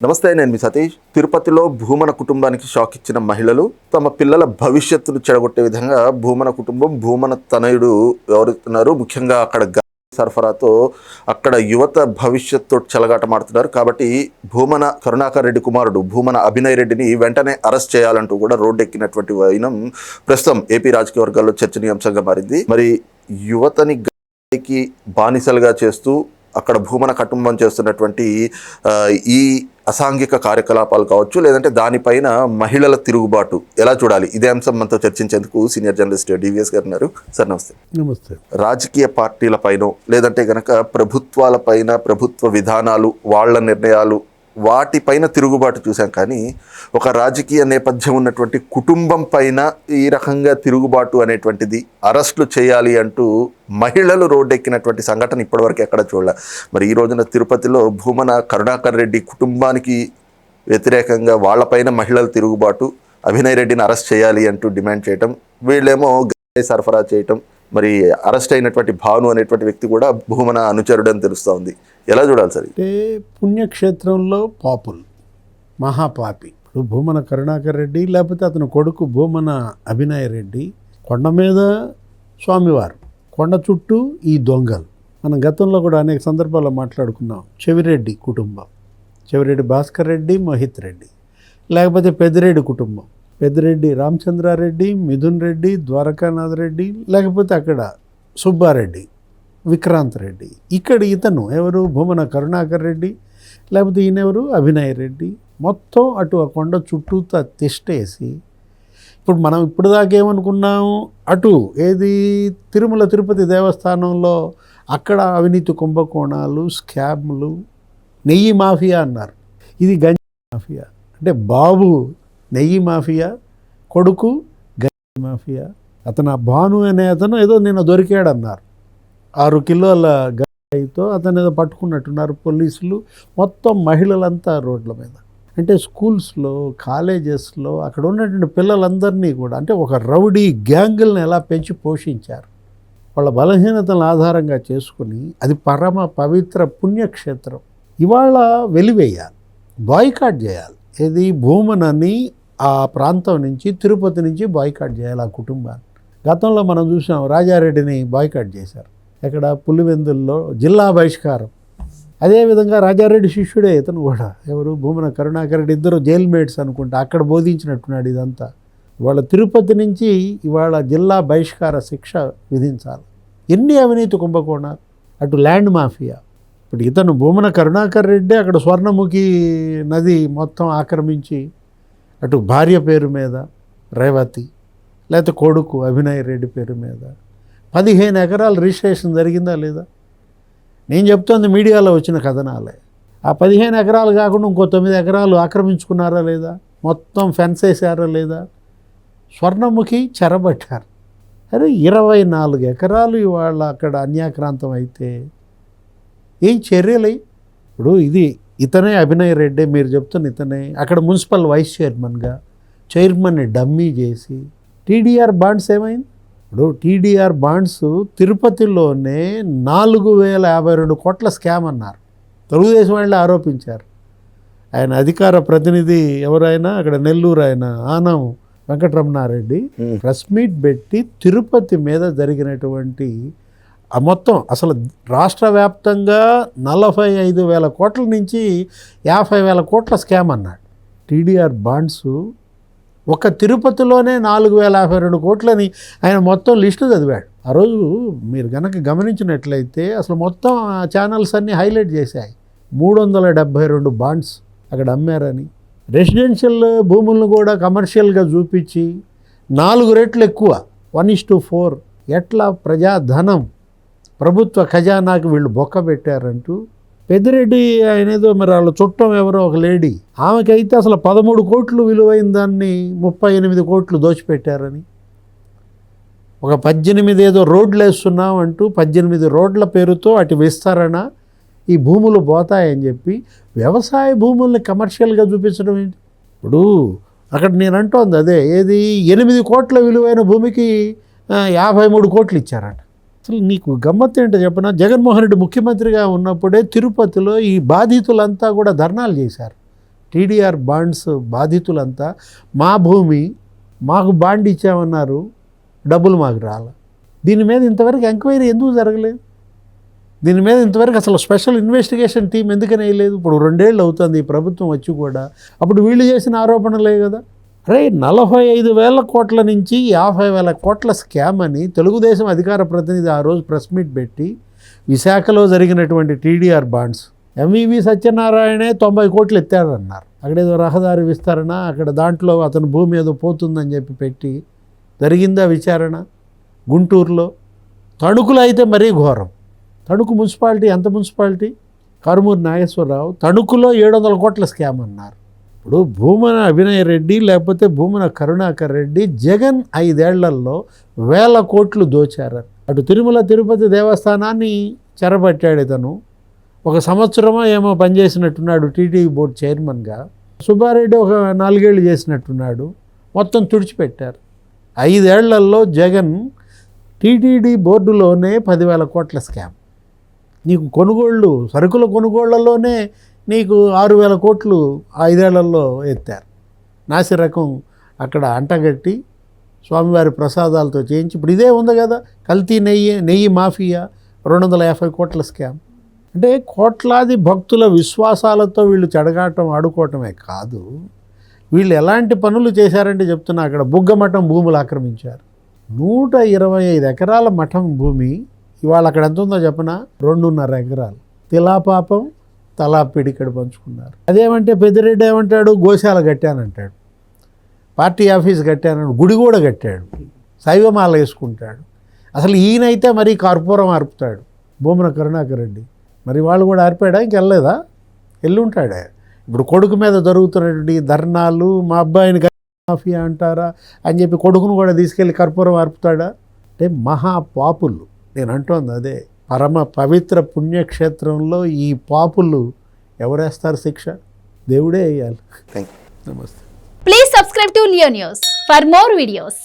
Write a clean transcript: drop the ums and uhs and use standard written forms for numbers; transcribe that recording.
నమస్తే, నేను మీ సతీష్. తిరుపతిలో భూమన కుటుంబానికి షాక్ ఇచ్చిన మహిళలు తమ పిల్లల భవిష్యత్తును చెడగొట్టే విధంగా భూమన కుటుంబం, భూమన తనయుడు వ్యవహరిస్తున్నారు. ముఖ్యంగా అక్కడ సరఫరాతో అక్కడ యువత భవిష్యత్తు చెలగాటమాడుతున్నారు. కాబట్టి భూమన కరుణాకర్ రెడ్డి కుమారుడు భూమన అభినయ్ రెడ్డిని వెంటనే అరెస్ట్ చేయాలంటూ కూడా రోడ్డెక్కినటువంటి వైనం ప్రస్తుతం ఏపీ రాజకీయ వర్గాల్లో చర్చనీయాంశంగా మారింది. మరి యువతని గాలికి బానిసలుగా చేస్తూ అక్కడ భూమన కుటుంబం చేస్తున్నటువంటి ఈ అసాంఘిక కార్యకలాపాలు కావచ్చు, లేదంటే దానిపైన మహిళల తిరుగుబాటు ఎలా చూడాలి, ఇదే అంశం మనతో చర్చించేందుకు సీనియర్ జర్నలిస్ట్ డివిఎస్ గారు ఉన్నారు. సార్ నమస్తే. నమస్తే. రాజకీయ పార్టీలపైన లేదంటే గనక ప్రభుత్వాలపైన, ప్రభుత్వ విధానాలు, వాళ్ళ నిర్ణయాలు, వాటిపైన తిరుగుబాటు చూసాం. కానీ ఒక రాజకీయ నేపథ్యం ఉన్నటువంటి కుటుంబం పైన ఈ రకంగా తిరుగుబాటు అనేటువంటిది, అరెస్టులు చేయాలి అంటూ మహిళలు రోడ్డెక్కినటువంటి సంఘటన ఇప్పటివరకు ఎక్కడ చూడాల. మరి ఈ రోజున తిరుపతిలో భూమన కరుణాకర్ రెడ్డి కుటుంబానికి వ్యతిరేకంగా వాళ్ళపైన మహిళల తిరుగుబాటు, అభినయ్ రెడ్డిని అరెస్ట్ చేయాలి అంటూ డిమాండ్ చేయటం, వీళ్ళేమో సరఫరా చేయటం. మరి అరెస్ట్ అయినటువంటి భాను అనేటువంటి వ్యక్తి కూడా భూమన అనుచరుడు అని తెలుస్తూ ఉంది. ఎలా చూడాలి సార్? అంటే పుణ్యక్షేత్రంలో పాపులు, మహాపాపి. ఇప్పుడు భూమన కరుణాకర్ రెడ్డి లేకపోతే అతని కొడుకు భూమన అభినయ్ రెడ్డి, కొండ మీద స్వామివారు, కొండ చుట్టూ ఈ దొంగలు. మనం గతంలో కూడా అనేక సందర్భాల్లో మాట్లాడుకున్నాం. చెవిరెడ్డి కుటుంబం, చెవిరెడ్డి భాస్కర్ రెడ్డి, మోహిత్ రెడ్డి, లేకపోతే పెద్దిరెడ్డి కుటుంబం, పెద్దిరెడ్డి రామచంద్రారెడ్డి, మిథున్ రెడ్డి, ద్వారకానాథ్ రెడ్డి, లేకపోతే అక్కడ సుబ్బారెడ్డి, విక్రాంత్ రెడ్డి. ఇక్కడ ఇతను ఎవరు, భూమన కరుణాకర్ రెడ్డి, లేకపోతే ఈయనెవరు, అభినయ్ రెడ్డి. మొత్తం అటు ఆ కొండ చుట్టూతా తిష్టేసి, ఇప్పుడు మనం ఇప్పుడు దాకా ఏమనుకున్నాము, అటు ఏది తిరుమల తిరుపతి దేవస్థానంలో అక్కడ అవినీతి కుంభకోణాలు, స్కామ్లు, నెయ్యి మాఫియా అన్నారు. ఇది గంజి మాఫియా. అంటే బాబు నెయ్యి మాఫియా, కొడుకు గంజి మాఫియా. అతను ఆ భాను అనే అతను ఏదో నిన్న దొరికాడన్నారు. 6 కిలోల గంజాయితో అతను ఏదో పట్టుకున్నట్టున్నారు పోలీసులు. మొత్తం మహిళలంతా రోడ్ల మీద. అంటే స్కూల్స్లో, కాలేజెస్లో అక్కడ ఉన్నటువంటి పిల్లలందరినీ కూడా, అంటే ఒక రౌడీ గ్యాంగుల్ని ఎలా పెంచి పోషించారు. వాళ్ళ బలహీనతలను ఆధారంగా చేసుకుని, అది పరమ పవిత్ర పుణ్యక్షేత్రం ఇవాళ వెలివేయాలి, బాయ్కాట్ చేయాలి. ఏది భూమనని ఆ ప్రాంతం నుంచి, తిరుపతి నుంచి బాయ్కాట్ చేయాలి ఆ కుటుంబాన్ని. గతంలో మనం చూసాం, రాజారెడ్డిని బాయ్కాట్ చేశారు. ఎక్కడ, పులివెందుల్లో జిల్లా బహిష్కారం. అదేవిధంగా రాజారెడ్డి శిష్యుడే ఇతను కూడా, ఎవరు, భూమన కరుణాకర్ రెడ్డి. ఇద్దరు జైల్మేట్స్ అనుకుంటా, అక్కడ బోధించినట్టున్నాడు ఇదంతా. ఇవాళ తిరుపతి నుంచి ఇవాళ జిల్లా బహిష్కార శిక్ష విధించాలి. ఎన్ని అవినీతి కుంభకోణాలు, అటు ల్యాండ్ మాఫియా. ఇప్పుడు ఇతను భూమన కరుణాకర్ రెడ్డి అక్కడ స్వర్ణముఖి నది మొత్తం ఆక్రమించి, అటు భార్య పేరు మీద రేవతి, లేకపోతే కొడుకు అభినయ్ రెడ్డి పేరు మీద 15 ఎకరాలు రిజిస్ట్రేషన్ జరిగిందా లేదా? నేను చెప్తోంది మీడియాలో వచ్చిన కథనాలే. ఆ 15 ఎకరాలు కాకుండా ఇంకో 9 ఎకరాలు ఆక్రమించుకున్నారా లేదా? మొత్తం ఫెన్స్ వేసారా లేదా? స్వర్ణముఖి చెరబట్టారు. అరే 24 ఎకరాలు ఇవాళ అక్కడ అన్యాక్రాంతం అయితే ఏం చర్యలు? ఇప్పుడు ఇది ఇతనే అభినయ్ రెడ్డి, మీరు చెప్తున్న ఇతనే అక్కడ మున్సిపల్ వైస్ చైర్మన్గా, చైర్మన్ని డమ్మీ చేసి, టీడీఆర్ బాండ్స్ ఏమైంది? ఇప్పుడు టీడీఆర్ బాండ్స్ తిరుపతిలోనే 4052 కోట్ల స్కామ్ అన్నారు. తెలుగుదేశం వాళ్ళే ఆరోపించారు. ఆయన అధికార ప్రతినిధి ఎవరైనా అక్కడ నెల్లూరు ఆయన ఆనం వెంకటరమణారెడ్డి ప్రెస్ మీట్ పెట్టి తిరుపతి మీద జరిగినటువంటి మొత్తం అసలు రాష్ట్ర వ్యాప్తంగా 45,000 కోట్ల నుంచి 50,000 కోట్ల స్కామ్ అన్నాడు. టీడీఆర్ బాండ్స్ ఒక తిరుపతిలోనే 4,052 కోట్లని ఆయన మొత్తం లిస్టు చదివాడు. ఆ రోజు మీరు కనుక గమనించినట్లయితే అసలు మొత్తం ఆ ఛానల్స్ అన్నీ హైలైట్ చేశాయి. 372 బాండ్స్ అక్కడ అమ్మారని. రెసిడెన్షియల్ భూములను కూడా కమర్షియల్గా చూపించి 4 రెట్లు ఎక్కువ, 1:4. ఎట్లా ప్రజాధనం, ప్రభుత్వ ఖజానాకు వీళ్ళు బొక్క పెట్టారంటూ. పెద్దిరెడ్డి ఆయన ఏదో మరి వాళ్ళ చుట్టం ఎవరో ఒక లేడీ, ఆమెకైతే అసలు 13 కోట్లు విలువైన దాన్ని 38 కోట్లు దోచిపెట్టారని. ఒక 18 ఏదో రోడ్లు వేస్తున్నాం అంటూ 18 రోడ్ల పేరుతో అటు విస్తరణ, ఈ భూములు పోతాయని చెప్పి వ్యవసాయ భూముల్ని కమర్షియల్గా చూపించడం ఏంటి? ఇప్పుడు అక్కడ నేను అంటోంది అదే, ఏది 8 కోట్ల విలువైన భూమికి 53 కోట్లు ఇచ్చారట. అసలు నీకు గమ్మత్తు ఏంటో చెప్పనా, జగన్మోహన్ రెడ్డి ముఖ్యమంత్రిగా ఉన్నప్పుడే తిరుపతిలో ఈ బాధితులంతా కూడా ధర్నాలు చేశారు. టీడీఆర్ బాండ్స్ బాధితులంతా మా భూమి మాకు బాండ్ ఇచ్చామన్నారు, డబ్బులు మాకు రాల. దీని మీద ఇంతవరకు ఎంక్వైరీ ఎందుకు జరగలేదు? దీని మీద ఇంతవరకు అసలు స్పెషల్ ఇన్వెస్టిగేషన్ టీం ఎందుకని వేయలేదు? ఇప్పుడు 2 ఏళ్ళు అవుతుంది ఈ ప్రభుత్వం వచ్చి కూడా. అప్పుడు వీళ్ళు చేసిన ఆరోపణలే కదా. అరే 45,000 కోట్ల నుంచి 50,000 కోట్ల స్కామ్ అని తెలుగుదేశం అధికార ప్రతినిధి ఆ రోజు ప్రెస్ మీట్ పెట్టి విశాఖలో జరిగినటువంటి టీడీఆర్ బాండ్స్ ఎంవివి సత్యనారాయణే 90 కోట్లు ఎత్తారన్నారు. అక్కడేదో రహదారి విస్తరణ, అక్కడ దాంట్లో అతని భూమి ఏదో పోతుందని చెప్పి పెట్టి జరిగిందా విచారణ? గుంటూరులో తణుకులో అయితే మరీ ఘోరం. తణుకు మున్సిపాలిటీ ఎంత మున్సిపాలిటీ? కారుమూరి నాగేశ్వరరావు తణుకులో 700 కోట్ల స్కామ్ అన్నారు. ఇప్పుడు భూమన అభినయ్ రెడ్డి లేకపోతే భూమన కరుణాకర్ రెడ్డి జగన్ 5 ఏళ్లలో 1000 కోట్లు దోచారు. అటు తిరుమల తిరుపతి దేవస్థానాన్ని చెరబట్టాడు ఇతను. 1 సంవత్సరమో ఏమో పనిచేసినట్టున్నాడు టీటీడీ బోర్డు చైర్మన్గా. సుబ్బారెడ్డి ఒక 4 ఏళ్ళు చేసినట్టున్నాడు. మొత్తం తుడిచిపెట్టారు. 5 ఏళ్లలో జగన్ టీటీడీ బోర్డులోనే 10,000 కోట్ల స్కామ్. నీకు కొనుగోళ్ళు, సరుకుల కొనుగోళ్లలోనే నీకు 6,000 కోట్లు 5 ఏళ్లలో ఎత్తారు. నాసిరకం అక్కడ అంటగట్టి స్వామివారి ప్రసాదాలతో చేయించి ఇప్పుడు ఇదే ఉంది కదా, కల్తీ నెయ్యి మాఫియా 250 కోట్ల స్కామ్. అంటే కోట్లాది భక్తుల విశ్వాసాలతో వీళ్ళు చెడగాటం ఆడుకోవటమే కాదు, వీళ్ళు ఎలాంటి పనులు చేశారంటే చెప్తున్నా. అక్కడ బుగ్గ మఠం భూములు ఆక్రమించారు. 125 ఎకరాల మఠం భూమి ఇవాళ అక్కడ ఎంత ఉందో చెప్పనా? 2.5 ఎకరాలు. తిలాపాపం తలా పిడికడు పంచుకున్నారు. అదేమంటే పెద్దిరెడ్డి ఏమంటాడు? గోశాల కట్టానంటాడు, పార్టీ ఆఫీస్ కట్టానని, గుడి కూడా కట్టాడు, శైవమాల వేసుకుంటాడు. అసలు ఈయనైతే మరీ కర్పూరం ఆర్పుతాడు భూమన కరుణాకర్ రెడ్డి. మరి వాళ్ళు కూడా ఆర్పాడా? ఇంకెళ్ళలేదా? వెళ్ళుంటాడే. ఇప్పుడు కొడుకు మీద జరుగుతున్నటువంటి ధర్నాలు, మా అబ్బాయిని మాఫియా అంటారా అని చెప్పి కొడుకును కూడా తీసుకెళ్ళి కర్పూరం ఆర్పుతాడా? అంటే మహాపాపులు. నేను అంటోంది అదే, పరమ పవిత్ర పుణ్యక్షేత్రంలో ఈ పాపులు ఎవరేస్తారు శిక్ష? దేవుడే వేయాలి. Thank you. నమస్తే. Please subscribe to Leo News for more videos.